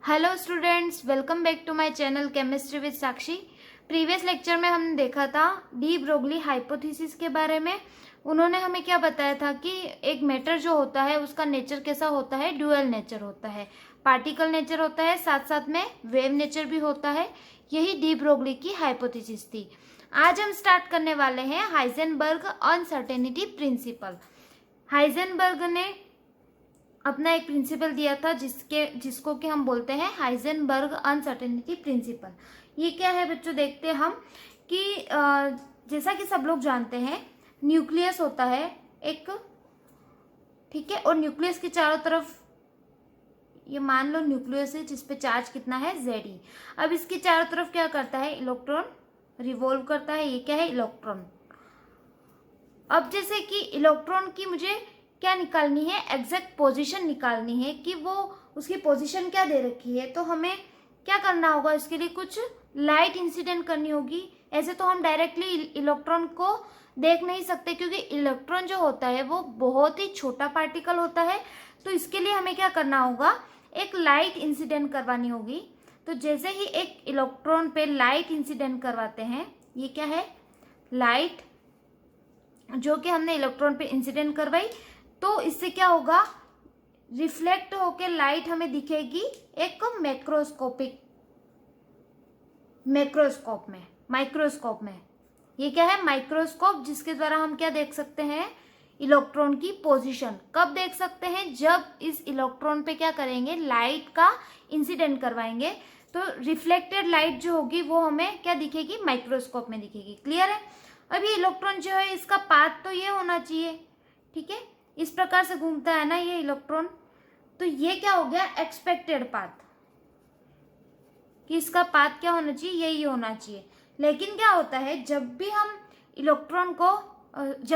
Hello students, welcome back to my channel chemistry with Sakshi. Previous lecture में हमने देखा था डी ब्रोगली हाइपोथेसिस के बारे में। उन्होंने हमें क्या बताया था कि एक मैटर जो होता है उसका नेचर कैसा होता है, ड्यूअल नेचर होता है, पार्टिकल नेचर होता है, साथ साथ में वेव नेचर भी होता है। यही डी ब्रोगली की हाइपोथेसिस थी। आज हम स्टार्ट करने वाले हैं हाइजेनबर्ग अनसर्टेनिटी प्रिंसिपल। हाइजेनबर्ग ने अपना एक प्रिंसिपल दिया था जिसको कि हम बोलते हैं हाइजेनबर्ग अनसर्टेनिटी प्रिंसिपल। ये क्या है बच्चों, देखते हैं हम कि जैसा कि सब लोग जानते हैं न्यूक्लियस होता है एक, ठीक है, और न्यूक्लियस के चारों तरफ ये मान लो न्यूक्लियस है जिसपे चार्ज कितना है Ze। अब इसके चारों तरफ क्या करता है, इलेक्ट्रॉन रिवॉल्व करता है। ये क्या है, इलेक्ट्रॉन। अब जैसे कि इलेक्ट्रॉन की मुझे क्या निकालनी है, एग्जैक्ट पोजीशन निकालनी है कि वो उसकी पोजीशन क्या दे रखी है, तो हमें क्या करना होगा, इसके लिए कुछ लाइट इंसिडेंट करनी होगी। ऐसे तो हम डायरेक्टली इलेक्ट्रॉन को देख नहीं सकते क्योंकि इलेक्ट्रॉन जो होता है वो बहुत ही छोटा पार्टिकल होता है। तो इसके लिए हमें क्या करना होगा, एक लाइट इंसिडेंट करवानी होगी। तो जैसे ही एक इलेक्ट्रॉन पे लाइट इंसिडेंट करवाते हैं, ये क्या है, लाइट जो कि हमने इलेक्ट्रॉन पे इंसिडेंट करवाई, तो इससे क्या होगा, रिफ्लेक्ट होके लाइट हमें दिखेगी एक माइक्रोस्कोप में। ये क्या है, माइक्रोस्कोप, जिसके द्वारा हम क्या देख सकते हैं, इलेक्ट्रॉन की पोजीशन। कब देख सकते हैं, जब इस इलेक्ट्रॉन पे क्या करेंगे, लाइट का इंसिडेंट करवाएंगे, तो रिफ्लेक्टेड लाइट जो होगी वो हमें क्या दिखेगी, माइक्रोस्कोप में दिखेगी। क्लियर है। अब ये इलेक्ट्रॉन जो है इसका पाथ तो ये होना चाहिए, ठीक है, इस प्रकार से घूमता है ना ये इलेक्ट्रॉन। तो ये क्या हो गया, एक्सपेक्टेड पाथ, कि इसका पाथ क्या होना चाहिए, यही होना चाहिए। लेकिन क्या होता है, जब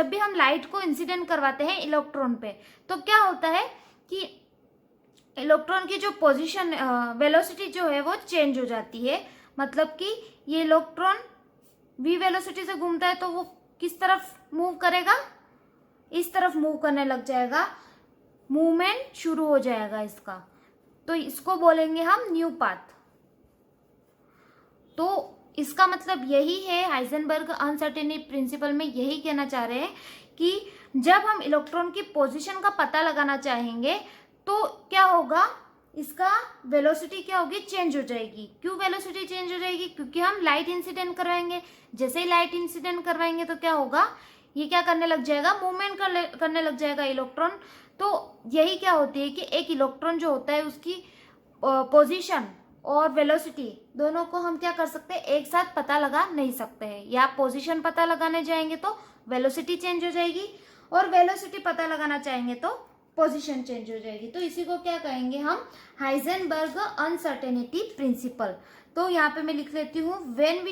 भी हम लाइट को इंसिडेंट करवाते हैं इलेक्ट्रॉन पे, तो क्या होता है कि इलेक्ट्रॉन की जो पोजीशन वेलोसिटी जो है वो चेंज हो जाती है। मतलब कि ये इलेक्ट्रॉन v वेलोसिटी से घूमता है तो वो किस तरफ मूव करेगा, इस तरफ मूव करने लग जाएगा, मूवमेंट शुरू हो जाएगा इसका। तो इसको बोलेंगे हम न्यू पाथ। तो इसका मतलब यही है, हाइजेनबर्ग अनसर्टेनिटी प्रिंसिपल में यही कहना चाह रहे हैं कि जब हम इलेक्ट्रॉन की पोजीशन का पता लगाना चाहेंगे तो क्या होगा, इसका वेलोसिटी क्या होगी, चेंज हो जाएगी। क्यों वेलोसिटी चेंज हो जाएगी, क्योंकि हम लाइट इंसिडेंट करवाएंगे। जैसे ही लाइट इंसिडेंट करवाएंगे तो क्या होगा, ये क्या करने लग जाएगा, मूवमेंट करने लग जाएगा इलेक्ट्रॉन। तो यही क्या होती है कि एक इलेक्ट्रॉन जो होता है उसकी पोजीशन और वेलोसिटी दोनों को हम क्या कर सकते हैं, एक साथ पता लगा नहीं सकते हैं। या पोजीशन पता लगाने जाएंगे तो वेलोसिटी चेंज हो जाएगी, और वेलोसिटी पता लगाना चाहेंगे तो पोजीशन चेंज हो जाएगी। तो इसी को क्या कहेंगे हम, हाइजेनबर्ग अनसर्टेनिटी प्रिंसिपल। तो यहाँ पे मैं लिख लेती हूँ, when we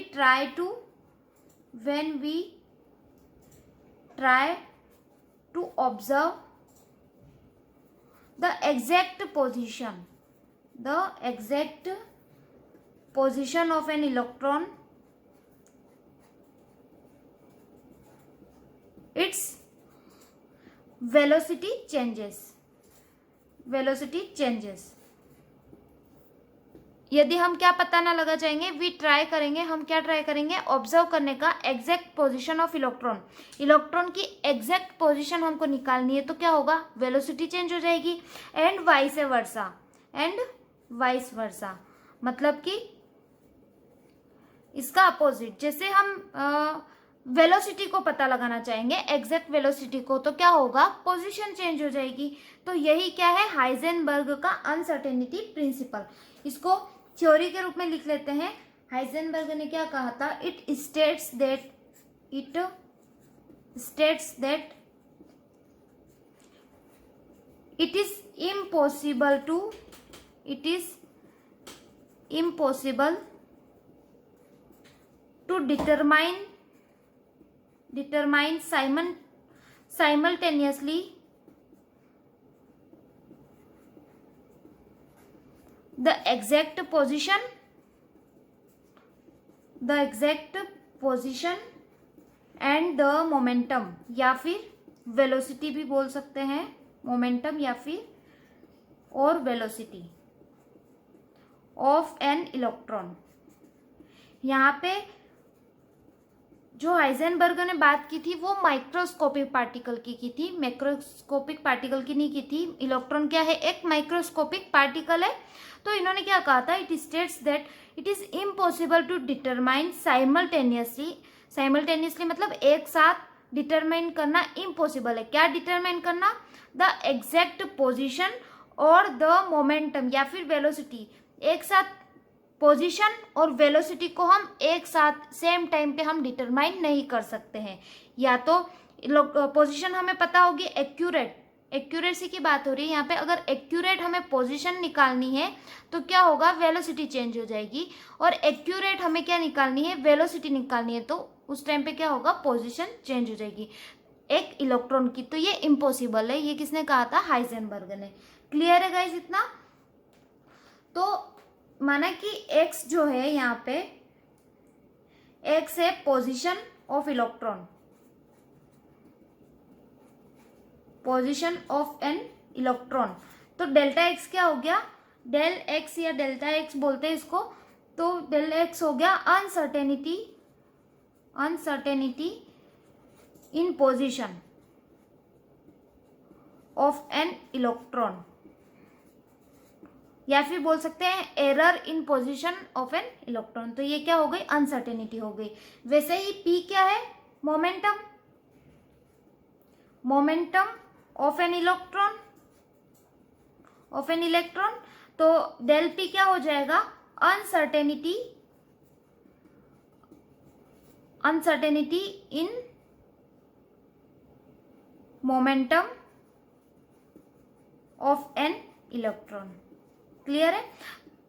try to observe the exact position of an electron, its velocity changes। यदि हम क्या पता ना लगा जाएंगे, हम क्या ट्राई करेंगे, ऑब्जर्व करने का एग्जैक्ट पोजीशन ऑफ इलेक्ट्रॉन की एग्जैक्ट पोजीशन हमको निकालनी है। तो क्या होगा, वेलोसिटी चेंज हो जाएगी। एंड वाइस वर्सा, मतलब कि इसका अपोजिट। जैसे हम वेलोसिटी को पता लगाना चाहेंगे, एग्जैक्ट वेलोसिटी को, तो क्या होगा, पोजीशन चेंज हो जाएगी। तो यही क्या है, हाइजेनबर्ग का अनसर्टेनिटी प्रिंसिपल। इसको थ्योरी के रूप में लिख लेते हैं। हाइजेनबर्ग ने क्या कहा था, it states that it is impossible to determine simultaneously the exact position and the momentum, या फिर वेलोसिटी भी बोल सकते हैं, मोमेंटम या फिर और वेलोसिटी ऑफ एन इलेक्ट्रॉन। यहाँ पे जो हाइजेनबर्ग ने बात की थी वो माइक्रोस्कोपिक पार्टिकल की थी, मैक्रोस्कोपिक पार्टिकल की नहीं की थी। इलेक्ट्रॉन क्या है, एक माइक्रोस्कोपिक पार्टिकल है। तो इन्होंने क्या कहा था, it states that it is impossible to determine simultaneously मतलब एक साथ डिटरमाइन करना इम्पॉसिबल है। क्या डिटरमाइन करना, द एग्जैक्ट पोजिशन और द मोमेंटम या फिर वेलोसिटी। एक साथ पोजीशन और वेलोसिटी को हम एक साथ सेम टाइम पे हम डिटरमाइन नहीं कर सकते हैं। या तो पोजीशन हमें पता होगी, एक्यूरेसी की बात हो रही है यहाँ पे। अगर एक्यूरेट हमें पोजीशन निकालनी है तो क्या होगा, वेलोसिटी चेंज हो जाएगी। और एक्यूरेट हमें क्या निकालनी है, वेलोसिटी निकालनी है, तो उस टाइम पे क्या होगा, पोजीशन चेंज हो जाएगी एक इलेक्ट्रॉन की। तो ये इम्पॉसिबल है। ये किसने कहा था, हाइजेनबर्ग ने। क्लियर है गाइस इतना। तो माना कि x जो है यहाँ पे, x है position of electron, position of an electron. तो डेल्टा x क्या हो गया, डेल x या डेल्टा x बोलते हैं इसको। तो डेल x हो गया uncertainty in position of an electron, या फिर बोल सकते हैं error in position of an electron. तो ये क्या हो गई, अनसर्टेनिटी हो गई। वैसे ही p क्या है, मोमेंटम ऑफ एन इलेक्ट्रॉन। तो डेल p क्या हो जाएगा, uncertainty in momentum of an electron. Clear है।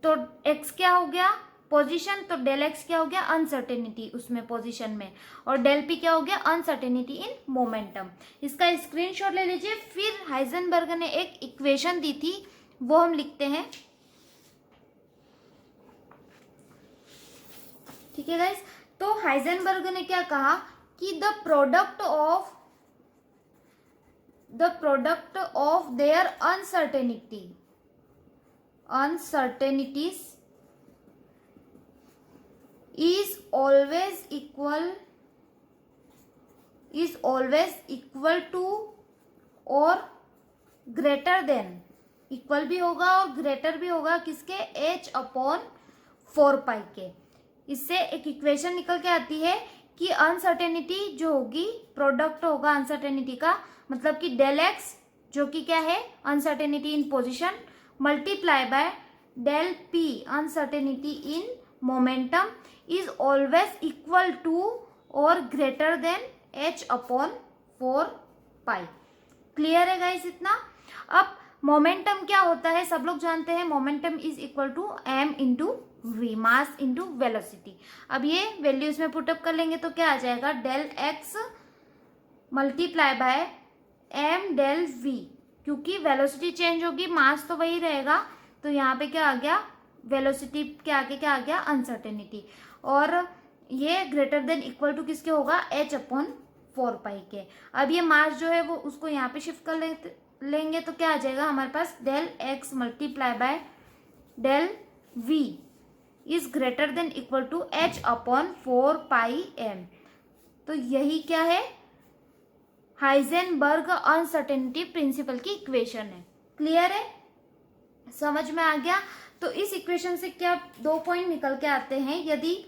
तो x क्या हो गया, पोजीशन। तो डेल x क्या हो गया, अनसर्टेनिटी उसमें पोजीशन में। और डेल p क्या हो गया, अनसर्टेनिटी इन मोमेंटम। इसका स्क्रीनशॉट ले लीजिए। फिर हाइजेनबर्ग ने एक इक्वेशन दी थी, वो हम लिखते हैं। ठीक है गाइस। तो हाइजेनबर्ग ने क्या कहा कि the product of their uncertainties is always equal to or greater than, equal भी होगा और ग्रेटर भी होगा किसके, h/4 पाई के। इससे एक इक्वेशन निकल के आती है कि अनसर्टेनिटी जो होगी, प्रोडक्ट होगा अनसर्टेनिटी का, मतलब कि डेल x जो कि क्या है, uncertainty in position, multiply by del p uncertainty in momentum is always equal to और greater than h/4 pi. Clear है गाइस इतना। अब मोमेंटम क्या होता है, सब लोग जानते हैं, momentum is equal to m into v, mass into velocity. अब ये वैल्यू इसमें पुटअप कर लेंगे तो क्या आ जाएगा, del x multiply by m del v, क्योंकि वेलोसिटी चेंज होगी, मास तो वही रहेगा। तो यहाँ पे क्या आ गया, वेलोसिटी के आगे क्या आ गया, अनसर्टेनिटी। और ये ग्रेटर देन इक्वल टू किसके होगा, h/4 पाई के। अब ये मास जो है वो उसको यहाँ पे शिफ्ट कर लेंगे तो क्या आ जाएगा हमारे पास, del x multiply by del v is greater than equal to h/4 pi m। तो यही क्या है, हाइजेनबर्ग अनसर्टेनिटी प्रिंसिपल की इक्वेशन है। क्लियर है, समझ में आ गया। तो इस इक्वेशन से क्या दो पॉइंट निकल के आते हैं, यदि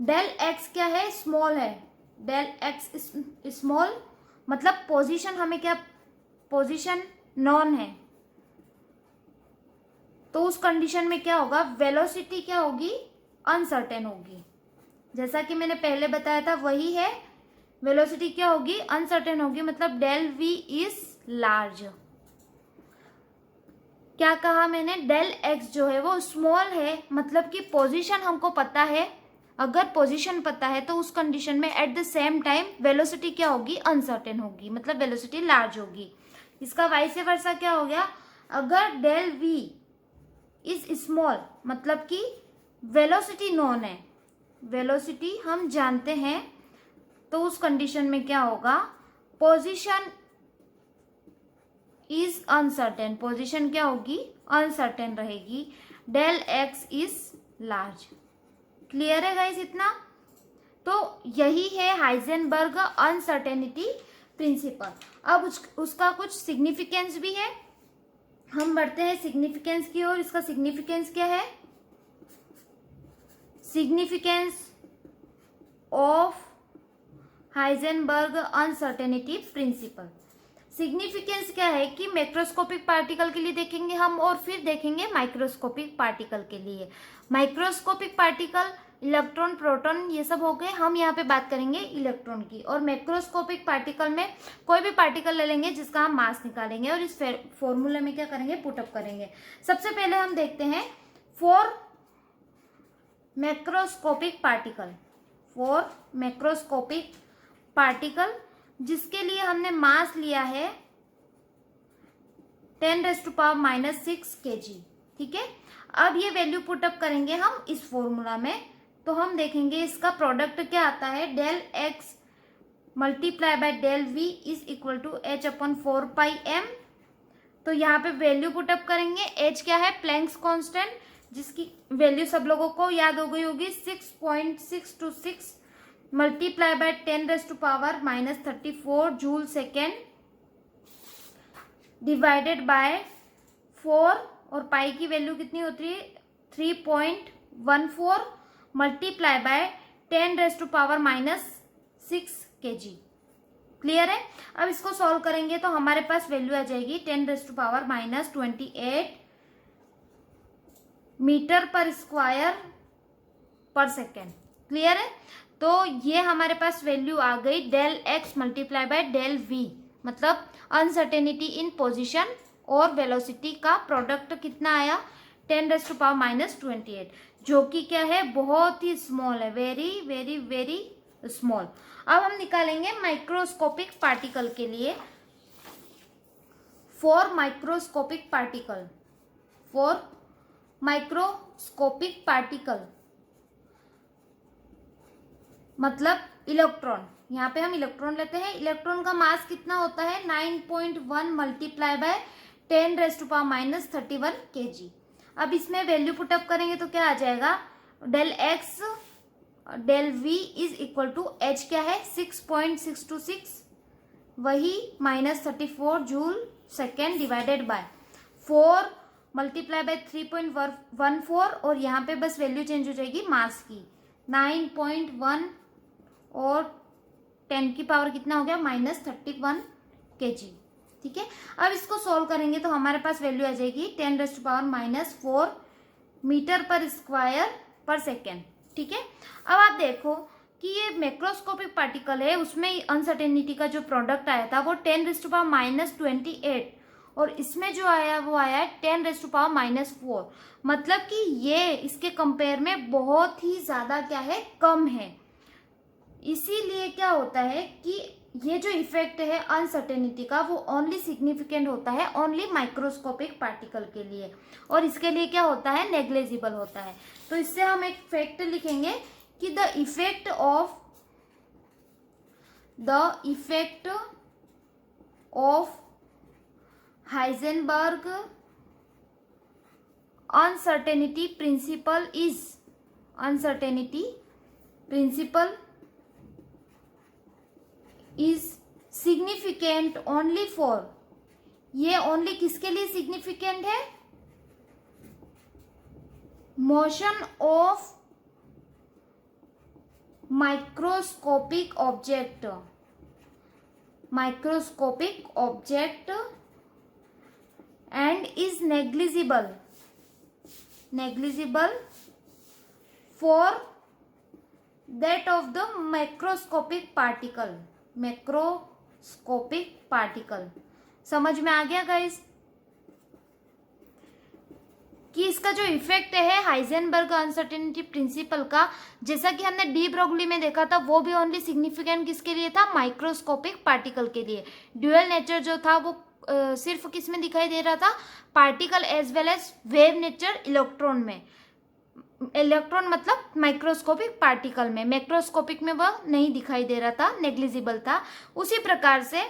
डेल x क्या है, स्मॉल है, डेल x स्मॉल मतलब पोजीशन हमें क्या, पोजीशन नॉन है, तो उस कंडीशन में क्या होगा, वेलोसिटी क्या होगी, अनसर्टेन होगी। जैसा कि मैंने पहले बताया था वही है, वेलोसिटी क्या होगी, अनसर्टेन होगी, मतलब डेल v इज लार्ज। क्या कहा मैंने, डेल x जो है वो स्मॉल है, मतलब कि पोजीशन हमको पता है। अगर पोजीशन पता है तो उस कंडीशन में at the same time velocity क्या होगी, अनसर्टेन होगी, मतलब वेलोसिटी लार्ज होगी। इसका वाइस वर्सा क्या हो गया, अगर डेल v इज स्मॉल मतलब कि वेलोसिटी नोन है, वेलोसिटी हम जानते हैं, तो उस कंडीशन में क्या होगा, पोजीशन इज अनसर्टेन, पोजीशन क्या होगी, अनसर्टेन रहेगी। Del x is large. Clear है गाइस इतना? तो यही है हाइजेनबर्ग अनसर्टेनिटी प्रिंसिपल। अब उसका कुछ सिग्निफिकेंस भी है। हम बढ़ते हैं सिग्निफिकेंस की ओर। इसका सिग्निफिकेंस क्या है? Significance of Heisenberg uncertainty principal. Significance क्या है कि मैक्रोस्कोपिक पार्टिकल के लिए देखेंगे हम और फिर देखेंगे माइक्रोस्कोपिक पार्टिकल के लिए। माइक्रोस्कोपिक पार्टिकल इलेक्ट्रॉन, प्रोटॉन, ये सब हो गए। हम यहाँ पे बात करेंगे इलेक्ट्रॉन की। और मैक्रोस्कोपिक पार्टिकल में कोई भी पार्टिकल ले लेंगे जिसका हम मास निकालेंगे और इस फॉर्मूले में क्या करेंगे, पुटअप करेंगे। सबसे पहले हम देखते हैं for macroscopic particle. For macroscopic particle जिसके लिए हमने मास लिया है 10⁻⁻6 kg। ठीक है, अब ये वैल्यू पुटअप करेंगे हम इस फॉर्मूला में। तो हम देखेंगे इसका प्रोडक्ट क्या आता है, del x multiply by del v is equal to h/4πm। तो यहाँ पे वैल्यू पुटअप करेंगे। h क्या है, प्लैंक्स कांस्टेंट, जिसकी वैल्यू सब लोगों को याद हो गई होगी, 6.626 multiply by 10⁻⁻34 joule second divided by 4। और पाई की वैल्यू कितनी होती है, 3.14 मल्टीप्लाई बाय 10⁻⁻6 kg। क्लियर है? अब इसको सॉल्व करेंगे तो हमारे पास वैल्यू आ जाएगी 10⁻⁻28 मीटर पर स्क्वायर पर सेकेंड। क्लियर है? तो ये हमारे पास वैल्यू आ गई del x multiply by del v, मतलब अनसर्टेनिटी इन पोजीशन और वेलोसिटी का प्रोडक्ट कितना आया, 10⁻⁻28, जो कि क्या है, बहुत ही स्मॉल है, वेरी वेरी वेरी स्मॉल। अब हम निकालेंगे माइक्रोस्कोपिक पार्टिकल के लिए। For microscopic particle, for microscopic particle मतलब इलेक्ट्रॉन। यहाँ पे हम इलेक्ट्रॉन लेते हैं। इलेक्ट्रॉन का मास कितना होता है, 9.1 मल्टीप्लाई बाय 10⁻31 kg। अब इसमें वैल्यू पुटअप करेंगे तो क्या आ जाएगा, del x del v is equal to h क्या है, 6.626 वही -34 joule second divided by 4 multiply by 3.14 और यहाँ पे बस वैल्यू चेंज हो जाएगी मास की, 9.1 और 10 की पावर कितना हो गया, -31 kg। ठीक है, अब इसको सोल्व करेंगे तो हमारे पास वैल्यू आ जाएगी 10⁻⁻4 मीटर पर स्क्वायर पर सेकेंड। ठीक है, अब आप देखो कि ये मैक्रोस्कोपिक पार्टिकल है, उसमें अनसर्टेनिटी का जो प्रोडक्ट आया था वो 10⁻⁻28 और इसमें जो आया वो आया 10⁻⁻4, मतलब कि ये इसके कंपेयर में बहुत ही ज्यादा क्या है, कम है। इसीलिए क्या होता है कि ये जो इफेक्ट है अनसर्टेनिटी का वो ओनली सिग्निफिकेंट होता है ओनली माइक्रोस्कोपिक पार्टिकल के लिए, और इसके लिए क्या होता है, नेग्लिजिबल होता है। तो इससे हम एक फैक्ट लिखेंगे कि the effect of Heisenberg uncertainty principal is significant only for, ये ओनली किसके लिए सिग्निफिकेंट है, motion of microscopic object and is negligible for that of the macroscopic particle. समझ में आ गया गाइस कि इसका जो इफेक्ट है हाइजेनबर्ग अनसर्टेनिटी प्रिंसिपल का, जैसा कि हमने डी ब्रोगली में देखा था, वो भी ओनली सिग्निफिकेंट किसके लिए था, माइक्रोस्कोपिक पार्टिकल के लिए। ड्यूअल नेचर जो था वो सिर्फ किस में दिखाई दे रहा था, particle as well as wave nature electron में। इलेक्ट्रॉन मतलब माइक्रोस्कोपिक पार्टिकल में, मैक्रोस्कोपिक में वह नहीं दिखाई दे रहा था, नेग्लिजिबल था। उसी प्रकार से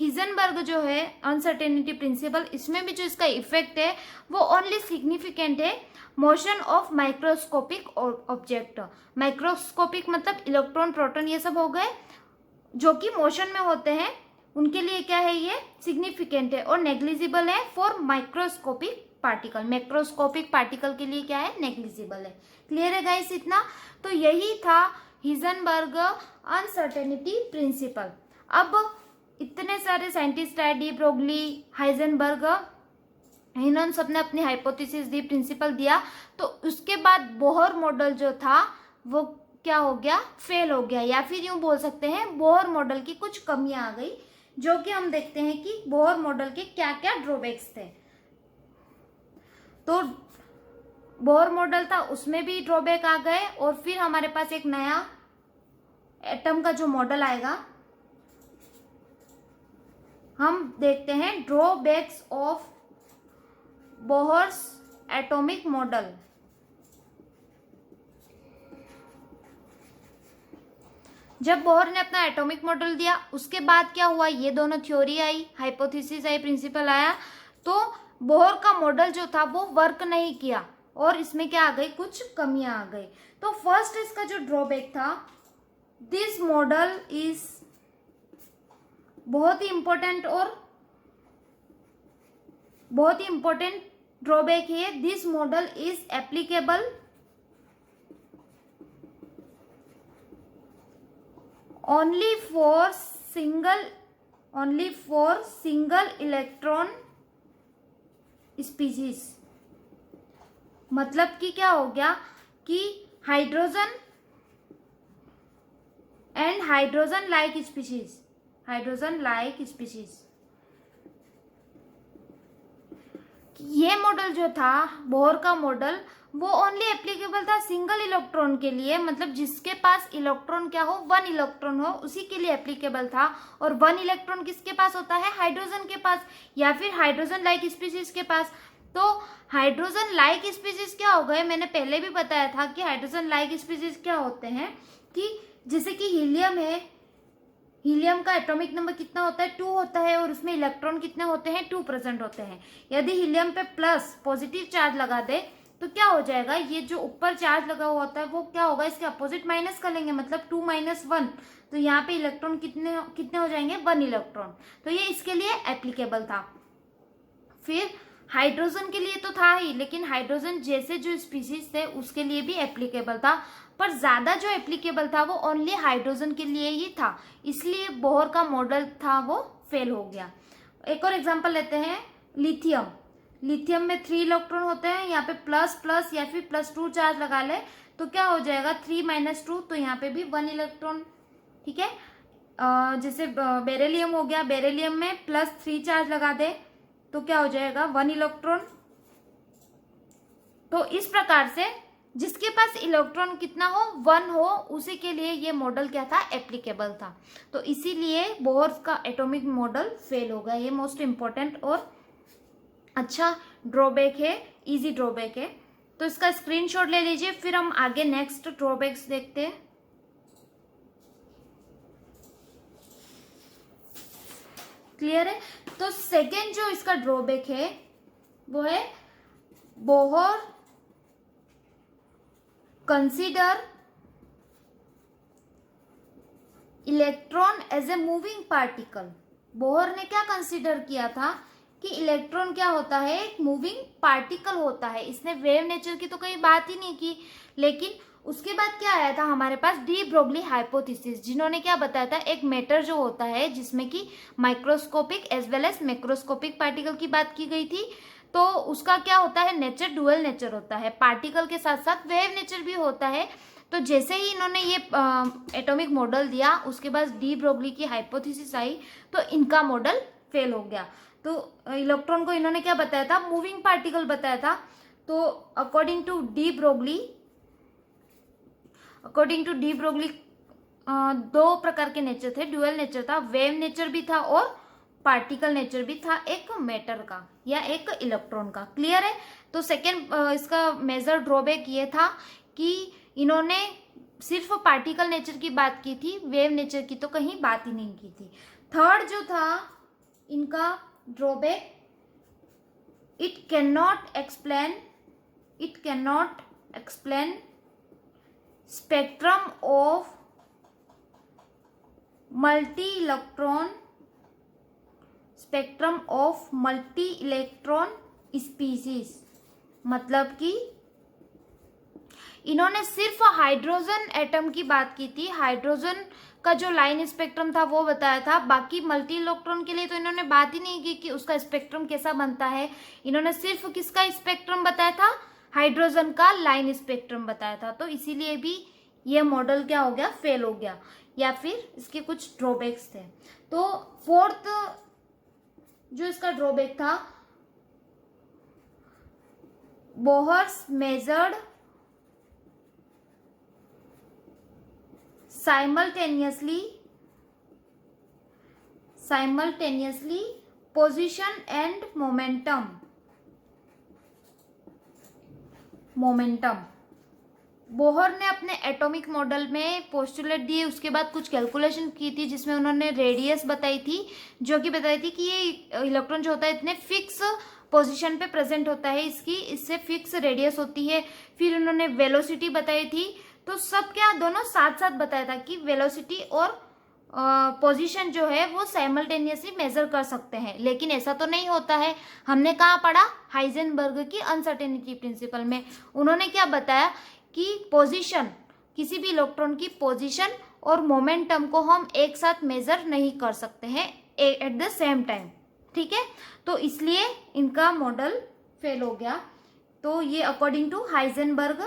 हाइजेनबर्ग जो है अनसर्टेनिटी प्रिंसिपल, इसमें भी जो इसका इफेक्ट है वो ओनली सिग्निफिकेंट है motion of microscopic object. Microscopic मतलब इलेक्ट्रॉन, प्रोटॉन ये सब हो गए जो कि मोशन में होते हैं, उनके लिए क्या है ये सिग्निफिकेंट है। और नेग्लिजिबल है for microscopic particle. Macroscopic particle के लिए क्या है, नेग्लिजिबल है। क्लियर है गाइस इतना? तो यही था हिजनबर्ग अनसर्टेनिटी प्रिंसिपल। अब इतने सारे साइंटिस्ट है, डी ब्रोगली, हाइजेनबर्ग, इन्होंने सबने अपनी हाइपोथेसिस दी, प्रिंसिपल दिया। तो उसके बाद बोहर मॉडल जो था वो क्या हो गया, फेल हो गया, या फिर यूं बोल सकते हैं बोहर मॉडल की कुछ कमियां आ गई, जो कि हम देखते हैं कि बोहर मॉडल के क्या क्या ड्रॉबैक्स थे। तो बोहर मॉडल था उसमें भी ड्रॉबैक आ गए, और फिर हमारे पास एक नया एटम का जो मॉडल आएगा, हम देखते हैं drawbacks of Bohr's atomic model. जब बोहर ने अपना एटॉमिक मॉडल दिया उसके बाद क्या हुआ, ये दोनों थ्योरी आई, हाइपोथेसिस आई, प्रिंसिपल आया, तो बोहर का मॉडल जो था वो वर्क नहीं किया और इसमें क्या आ गई, कुछ कमियां आ गई। तो फर्स्ट इसका जो ड्रॉबैक था, दिस मॉडल इज बहुत ही इंपॉर्टेंट, और बहुत ही इंपॉर्टेंट ड्रॉबैक है, this model is applicable only for single electron species. मतलब कि क्या हो गया कि hydrogen and hydrogen like species, ये मॉडल जो था बोहर का मॉडल, वो ओनली एप्लीकेबल था सिंगल इलेक्ट्रॉन के लिए, मतलब जिसके पास इलेक्ट्रॉन क्या हो, 1 इलेक्ट्रॉन हो, उसी के लिए एप्लीकेबल था। और 1 इलेक्ट्रॉन किसके पास होता है, हाइड्रोजन के पास, या फिर हाइड्रोजन लाइक स्पीशीज के पास। तो हाइड्रोजन लाइक स्पीशीज क्या हो गए, मैंने पहले भी बताया था कि हाइड्रोजन लाइक स्पीशीज क्या होते हैं, कि जैसे कि हीलियम है, हीलियम का एटॉमिक नंबर कितना होता है, 2 होता है, और उसमें इलेक्ट्रॉन कितने होते हैं, 2 प्रेजेंट होते हैं। यदि हीलियम पे प्लस पॉजिटिव चार्ज लगा दे तो क्या हो जाएगा, ये जो ऊपर चार्ज लगा हुआ होता है वो क्या होगा, इसके अपोजिट माइनस कर लेंगे, मतलब 2 - 1, तो यहाँ पे इलेक्ट्रॉन कितने हो जाएंगे, 1 इलेक्ट्रॉन। तो ये इसके लिए एप्लीकेबल था। फिर हाइड्रोजन के लिए तो था ही, लेकिन हाइड्रोजन जैसे जो स्पीशीज थे उसके लिए भी एप्लीकेबल था, पर ज्यादा जो एप्लीकेबल था वो ओनली हाइड्रोजन के लिए ही था, इसलिए बोहर का मॉडल था वो फेल हो गया। एक और एग्जांपल लेते हैं, लिथियम में 3 इलेक्ट्रॉन होते हैं, यहाँ पे प्लस प्लस या फिर +2 चार्ज लगा ले तो क्या हो जाएगा, 3 - 2, तो यहाँ पे भी 1 इलेक्ट्रॉन। ठीक है, जैसे बेरिलियम हो गया, बेरिलियम में +3 चार्ज लगा दे तो क्या हो जाएगा, 1 इलेक्ट्रॉन। तो इस प्रकार से जिसके पास इलेक्ट्रॉन कितना हो, 1 हो, उसी के लिए ये मॉडल क्या था, एप्लीकेबल था। तो इसीलिए बोहर का एटॉमिक मॉडल फेल होगा। ये मोस्ट इंपॉर्टेंट और अच्छा ड्रॉबैक है, इजी ड्रॉबैक है। तो इसका स्क्रीनशॉट ले लीजिए, फिर हम आगे नेक्स्ट ड्रॉबैक्स देखते हैं। क्लियर है? तो सेकेंड जो इसका ड्रॉबैक है वो है Bohr consider electron as a moving particle. Bohr ने क्या कंसीडर किया था कि इलेक्ट्रॉन क्या होता है, एक मूविंग पार्टिकल होता है। इसने वेव नेचर की तो कोई बात ही नहीं की, लेकिन उसके बाद क्या आया था हमारे पास, डी ब्रोगली हाइपोथेसिस, जिन्होंने क्या बताया था, एक मैटर जो होता है जिसमें कि microscopic as well as macroscopic particle की बात की गई थी, तो उसका क्या होता है, नेचर डुअल नेचर होता है, पार्टिकल के साथ साथ वेव नेचर भी होता है। तो जैसे ही इन्होंने ये एटॉमिक मॉडल दिया, उसके बाद डी ब्रोगली की हाइपोथेसिस आई, तो इनका मॉडल फेल हो गया। तो इलेक्ट्रॉन को इन्होंने क्या बताया था, मूविंग पार्टिकल बताया था। तो अकॉर्डिंग टू डी ब्रोगली 2 प्रकार के नेचर थे, ड्यूअल नेचर था, वेव नेचर भी था और पार्टिकल नेचर भी था, एक मैटर का या एक इलेक्ट्रॉन का। क्लियर है? तो सेकेंड इसका मेजर ड्रॉबैक ये था कि इन्होंने सिर्फ पार्टिकल नेचर की बात की थी, वेव नेचर की तो कहीं बात ही नहीं की थी। थर्ड जो था इनका drawback, it can not explain it can not explain spectrum of multi electron species. मतलब कि इन्होंने सिर्फ हाइड्रोजन एटम की बात की थी, हाइड्रोजन का जो लाइन स्पेक्ट्रम था वो बताया था। बाकी मल्टी इलेक्ट्रॉन के लिए तो इन्होंने बात ही नहीं की कि उसका स्पेक्ट्रम कैसा बनता है। इन्होंने सिर्फ किसका स्पेक्ट्रम बताया था, हाइड्रोजन का लाइन स्पेक्ट्रम बताया था। तो इसीलिए भी ये मॉडल क्या हो गया, फेल हो गया, या फिर इसके कुछ ड्रॉबैक्स थे। तो फोर्थ जो इसका ड्रॉबैक था, Bohr's measured simultaneously position and momentum। Bohr ने अपने एटॉमिक मॉडल में पोस्टुलेट दिए, उसके बाद कुछ कैलकुलेशन की थी जिसमें उन्होंने रेडियस बताई थी, जो कि बताई थी कि ये इलेक्ट्रॉन जो होता है इतने फिक्स पोजीशन पे प्रेजेंट होता है, इससे फिक्स रेडियस होती है। फिर उन्होंने वेलोसिटी बताई थी। तो सब क्या दोनों साथ साथ बताया था कि वेलोसिटी और पोजीशन जो है वो साइमल्टेनियसली मेजर कर सकते हैं, लेकिन ऐसा तो नहीं होता है। हमने कहाँ पढ़ा, हाइजेनबर्ग की अनसर्टेनिटी प्रिंसिपल में। उन्होंने क्या बताया कि पोजीशन, किसी भी इलेक्ट्रॉन की पोजीशन और मोमेंटम को हम एक साथ मेजर नहीं कर सकते हैं एट द सेम टाइम। ठीक है, तो इसलिए इनका मॉडल फेल हो गया। तो ये according to Heisenberg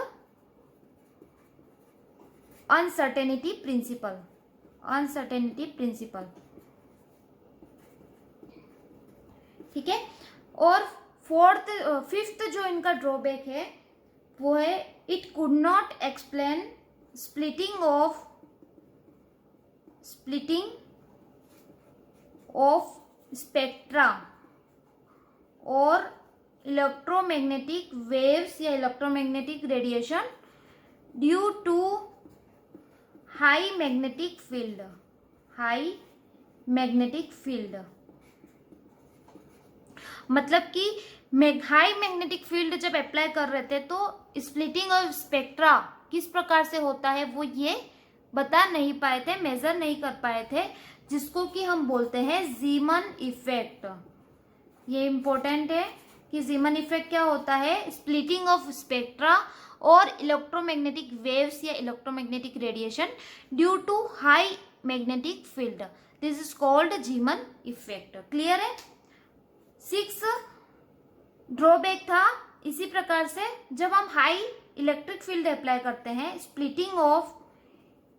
uncertainty principle. ठीक है। और फिफ्थ जो इनका ड्रॉबैक है वो है it could not explain splitting of spectra और इलेक्ट्रोमैग्नेटिक वेव्स या electromagnetic radiation due to high magnetic field. मतलब कि हाई मैग्नेटिक फील्ड जब अप्लाई कर रहे थे तो स्प्लिटिंग ऑफ स्पेक्ट्रा किस प्रकार से होता है वो ये बता नहीं पाए थे, मेजर नहीं कर पाए थे, जिसको कि हम बोलते हैं जीमन इफेक्ट। ये इंपॉर्टेंट है कि जीमन इफेक्ट क्या होता है, स्प्लिटिंग ऑफ स्पेक्ट्रा और इलेक्ट्रोमैग्नेटिक वेव्स या electromagnetic radiation due to high magnetic field, this is called Zeeman effect. Clear है। 6 ड्रॉबैक था इसी प्रकार से, जब हम हाई इलेक्ट्रिक फील्ड अप्लाई करते हैं, splitting of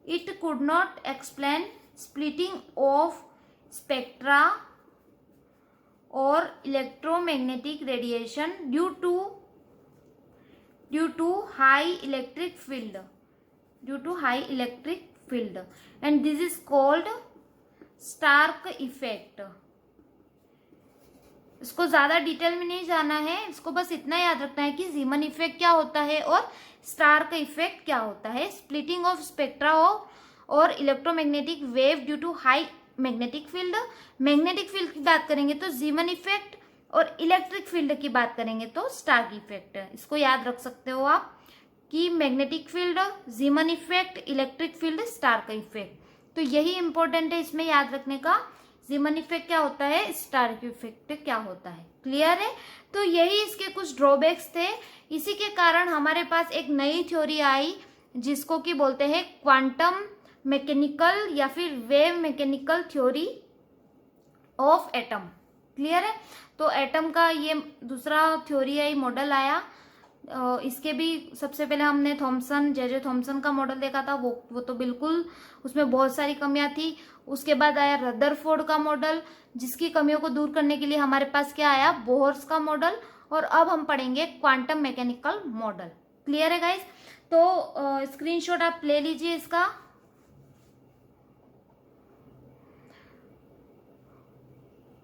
it could not explain splitting of spectra और electromagnetic radiation due to high electric field and this is called Stark effect. इसको ज्यादा डिटेल में नहीं जाना है, इसको बस इतना याद रखना है कि जीमन इफेक्ट क्या होता है और स्टार्क इफेक्ट क्या होता है। स्प्लिटिंग ऑफ स्पेक्ट्रा और electromagnetic wave due to high magnetic field की बात करेंगे तो जीमन इफेक्ट, और इलेक्ट्रिक फील्ड की बात करेंगे तो स्टार्क इफेक्ट। इसको याद रख सकते हो आप कि magnetic field, Zeeman effect, electric field, Stark effect. तो यही इंपॉर्टेंट है इसमें याद रखने का, जीमन इफेक्ट क्या होता है, स्टार्क इफेक्ट क्या होता है। क्लियर है। तो यही इसके कुछ ड्रॉबैक्स थे। इसी के कारण हमारे पास एक नई थ्योरी आई जिसको कि बोलते हैं क्वांटम मैकेनिकल या फिर wave mechanical theory of atom. Clear है। तो एटम का ये दूसरा थ्योरी आई, मॉडल आया। इसके भी सबसे पहले हमने जे थॉमसन का मॉडल देखा था, वो तो बिल्कुल उसमें बहुत सारी कमियां थी। उसके बाद आया रदरफोर्ड का मॉडल, जिसकी कमियों को दूर करने के लिए हमारे पास क्या आया, बोहर्स का मॉडल। और अब हम पढ़ेंगे क्वांटम मैकेनिकल मॉडल। क्लियर है गाइस। तो स्क्रीनशॉट आप ले लीजिए इसका।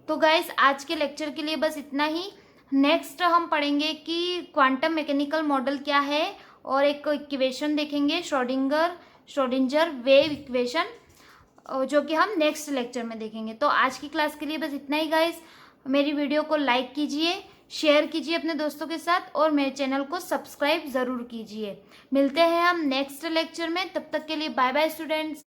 तो गाइस आज के लेक्चर के लिए बस इतना ही। नेक्स्ट हम पढ़ेंगे कि क्वांटम मैकेनिकल मॉडल क्या है और एक इक्वेशन देखेंगे, श्रोडिंगर वेव इक्वेशन, जो कि हम नेक्स्ट लेक्चर में देखेंगे। तो आज की क्लास के लिए बस इतना ही गाइस। मेरी वीडियो को लाइक कीजिए, शेयर कीजिए अपने दोस्तों के साथ और मेरे चैनल को सब्सक्राइब ज़रूर कीजिए। मिलते हैं हम नेक्स्ट लेक्चर में, तब तक के लिए बाय बाय स्टूडेंट्स।